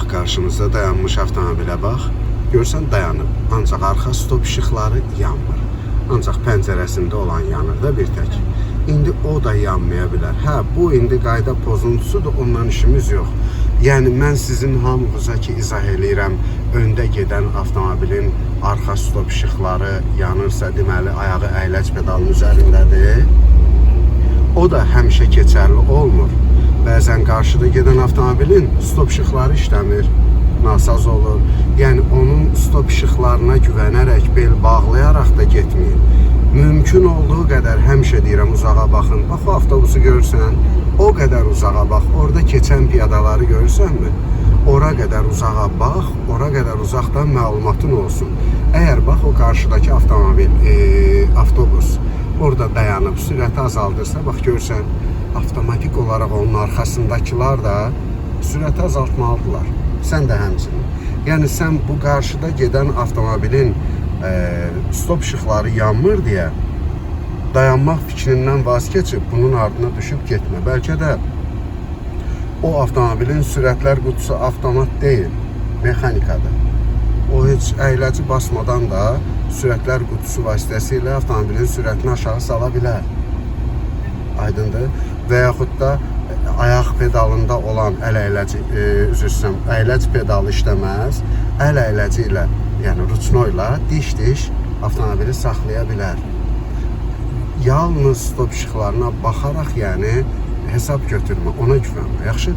Bax, qarşımızda dayanmış avtomobilə bax. Görsən dayanıb. Ancaq arxa stop işıqları yanmır. Ancaq pəncərəsində olan yanır da bir tək. İndi o da yanmaya bilər. Hə, bu indi qayda pozuntusudur, ondan işimiz yox. Yəni, mən sizin hamınıza ki, izah eləyirəm, öndə gedən avtomobilin arxa stop işıqları yanırsa, deməli, ayağı əyləc pedalının üzərindədir. O da həmişə keçərli olmur. Bəzən qarşıda gedən avtomobilin stop işıqları işləmir, nasaz olur. Yəni, onun stop işıqlarına güvənərək, bel bağlayaraq da getməyin. Mümkün olduğu qədər həmişə deyirəm, uzağa baxın. Bax, o avtobusu görürsən, o qədər uzağa bax. Orada keçən piyadaları görürsənmi? Ora qədər uzağa bax, ora qədər uzaqdan məlumatın olsun. Əgər bax, o qarşıdakı avtobus orada dayanıb, sürəti azaldırsa, bax, görürsən, avtomatik olaraq onun arxasındakılar da sürəti azaltmalıdırlar. Sən də həmçinin. Yəni, sən bu qarşıda gedən avtomobilin stop işıqları yanmır deyə dayanmaq fikrindən vaz keçib, bunun ardına düşüb getmə. Bəlkə də o avtomobilin sürətlər qutusu avtomat deyil, mexanikadır. O heç əyləci basmadan da sürətlər qutusu vasitəsilə avtomobilin sürətini aşağı sala bilər. Aydındır. Və yaxud da ayaq pedalında olan əyləc pedalı işləməz, əl əyləci ilə, yəni ruçno ilə diş-diş avtomobili saxlaya bilər. Yalnız stop işıqlarına baxaraq, yəni hesab götürmə, ona güvənmə, yaxşı?